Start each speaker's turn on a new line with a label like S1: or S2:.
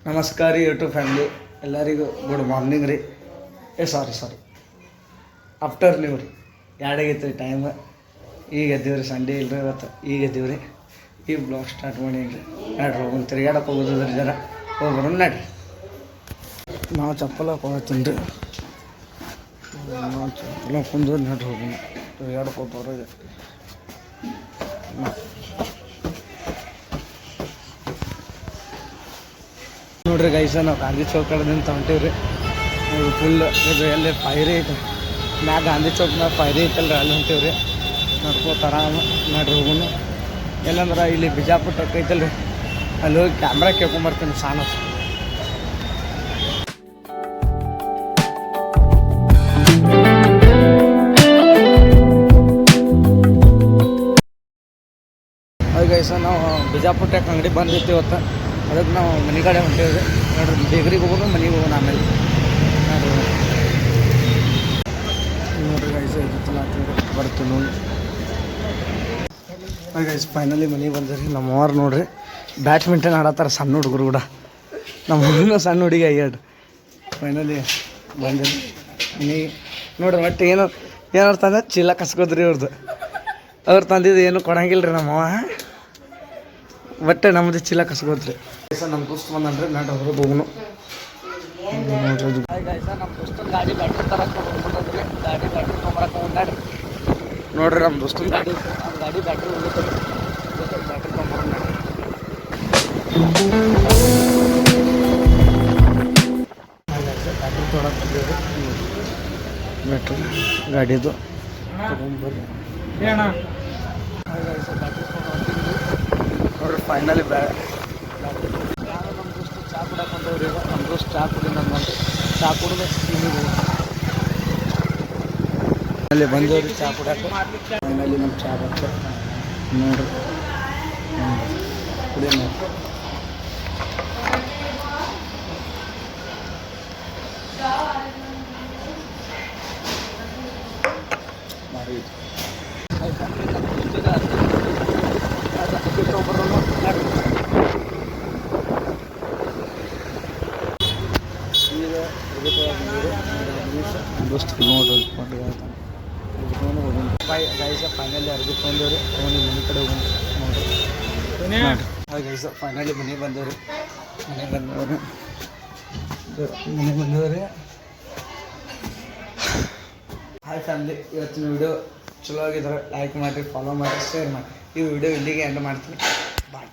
S1: ನಮಸ್ಕಾರ ರೀ YouTube family ಎಲ್ಲರಿಗೂ ಗುಡ್ ಮಾರ್ನಿಂಗ್ ರೀ. ಸಾರಿ ಆಫ್ಟರ್ನೂನ್ ರೀ. ಎರಡಾಗೈತೆ ರೀ ಟೈಮ್. ಈಗ ಎದ್ದೀವಿ ರೀ, ಸಂಡೇ ಇಲ್ಲರಿ ಇವತ್ತು. ಈಗ ಎದ್ದೀವಿ ರೀ, ಈಗ ಬ್ಲಾಗ್ ಸ್ಟಾರ್ಟ್ ಮಾಡೀನಿ ರೀ. ನಡ್ರಿ ಹೋಗೋಣ, ತಿರ್ಗಾಡಕ್ಕೆ ಹೋಗೋದ್ರಿ ಜರ ಹೋಗ್ಬರೋಣ ನಡ್ರಿ. ನಾವು ಚಪ್ಪಲ್ ಹಾಕೊಳತ್ತೀನಿ ರೀ. ನಾವು ಚಪ್ಪಲ್ ಹಾಕೊಂಡು ನಡ್ರಿ ಹೋಗೋಣ, ತಿರ್ಗಾಡಕ್ಕೆ ಹೋಗ್ಬಾರ್ದು. ನೋಡ್ರಿ ಗೈಸ, ನಾವು ಗಾಂಧಿ ಚೌಕ್ ಕಡೆದಿಂದ ಹೊಂಟೀವಿ ರೀ. ಫುಲ್ ಇದು ಎಲ್ಲಿ ಫೈರಿ ಐತೆ ಮ್ಯಾಗ, ಗಾಂಧಿ ಚೌಕ್ ಮ್ಯಾಗ ಫೈರಿ ಐತಲ್ರಿ, ಅಲ್ಲಿ ಹೊಂಟೀವಿ ರೀ. ನಡ್ಕೋತ ಆರಾಮ ನಡ್ರಿ ಹೋಗೋಣ. ಎಲ್ಲಂದ್ರೆ ಇಲ್ಲಿ ಬಿಜಾಪುರ ಟೆಕ್ ಐತಲ್ರಿ, ಅಲ್ಲಿ ಹೋಗಿ ಕ್ಯಾಮ್ರಾ ಕೇಳ್ಕೊಂಬರ್ತೀನಿ ಸಾನ. ಅದು ಗೈಸ, ನಾವು ಬಿಜಾಪುರ ಟೆಕ್ ಅಂಗಡಿ ಬಂದಿತ್ತು ಇವತ್ತು. ಅದಕ್ಕೆ ನಾವು ಮನೆ ಕಡೆ ಹೊಂಟೀವಿ ರೀ. ನೋಡ್ರಿ, ಬೇಕ್ರಿಗೆ ಹೋಗೋದು, ಮನೆಗೆ ಹೋಗೋಣ ಆಮೇಲೆ. ನೋಡ್ರಿ ಗೈಸ್, ಇದು ಬರ್ತೀವಿ ನೋಡಿ. ಗೈಸ್ ಫೈನಲಿ ಮನೆಗೆ ಬಂದ್ರಿ. ನಮ್ಮ ಅವ್ರು ನೋಡ್ರಿ ಬ್ಯಾಡ್ಮಿಂಟನ್ ಆಡತ್ತಾರ ಸಣ್ಣ ಹುಡುಗರು ಕೂಡ. ನಮ್ಮ ಹುಡುಗನ ಸಣ್ಣ ಹುಡುಗಿ ಆಗ್ಯಾಡ್ರಿ. ಫೈನಲಿ ಬಂದಿರಿ ಮನೆಗೆ. ನೋಡ್ರಿ ಒಟ್ಟು ಏನಾರು ತಂದ ಚೀಲ ಕಸ್ಕೋದ್ರಿ ಅವ್ರದ್ದು. ಅವ್ರು ತಂದಿದ್ದು ಏನು ಕೊಡಂಗಿಲ್ಲ ರೀ ನಮ್ಮವ. ಬಟ್ಟೆ ನಮ್ಮದು ಚೀಲ ಕಸ್ಕೋದ್ರಿ. ಗೈಸ ನಮ್ಮ ದೋಸ್ತ ಬಂದನ್ರಿ, ನಾಡು ಹೊರಗೆ ಹೋಗೋನು. ಗೈಸ ನಮ್ಮ ದೋಸ್ತನ ಗಾಡಿ ಬ್ಯಾಟ್ರಿ ತರಕ್ಕೆ ಹೋಗ್ಬಿಟ್ಟದ್ರಿ. ಗಾಡಿ ಬ್ಯಾಟ್ರಿ ತೊಗೊಂಬರಕ್ಕೆ ಹೋಗ್ರಿ. ನೋಡ್ರಿ ನಮ್ಮ ದೋಸ್ತನ ಗಾಡಿ ಬ್ಯಾಟ್ರಿ ಹೋಗುತ್ತೆ. ಬ್ಯಾಟ್ರಿ ತೊಗೊಂಬರೋಣ. ಬ್ಯಾಟ್ರಿ ತೊಗೊಳಕ್ಕೆ ಬ್ಯಾಟ್ರಿ ಗಾಡಿದು ತೊಗೊಂಬರ್ರಿ. ನೋಡ್ರಿ ಫೈನಲಿ ನಾನು ನಮ್ಮ ದೋಸ್ತು ಚಾ ಕುಡಕ್ಕೆ ಹೊಂಟವ್ರಿ. ಈಗ ನಮ್ಮ ದೋಸ್ತು ಚಾ ಕುಡಿದ ಬಂದು ಚಾ ಕುಡಿದು ಅಲ್ಲಿ ಬಂದವ್ರಿ ಚಾ ಕುಡಕ್ಕೆ. ಫೈನಲಿ ನಮ್ಮ ಚಾ ಬಂತು ನೋಡ್ರಿ, ಕುಡಿಯ ಮಾಡಿ ದೋಸ್ತು ನೋಡ್ರಿ. ಗೈಸ ಫೈನಲಿ ಅರ್ಬಿ ತೊಗೊಂಡವ್ರಿ. ತೊಗೊಂಡು ಮನೆ ಕಡೆ ಹೋಗೋಣ ನೋಡ್ರಿ. ಹಾಗೆ ಗೈಸ ಫೈನಲಿ ಮನೆಗೆ ಬಂದವ್ರಿ. ಮನೆಗೆ ಬಂದವ್ರಿ. ಹಾಯ್ ಫ್ಯಾಮಿಲಿ, ಇವತ್ತಿನ ವಿಡಿಯೋ ಚಲೋ ಆಗಿದ್ರೆ ಲೈಕ್ ಮಾಡಿರಿ, ಫಾಲೋ ಮಾಡಿರಿ, ಶೇರ್ ಮಾಡಿ. ಈ ವಿಡಿಯೋ ಇಲ್ಲಿಗೆ ಎಂಡ್ ಮಾಡ್ತೀನಿ. ಬಾಯ್.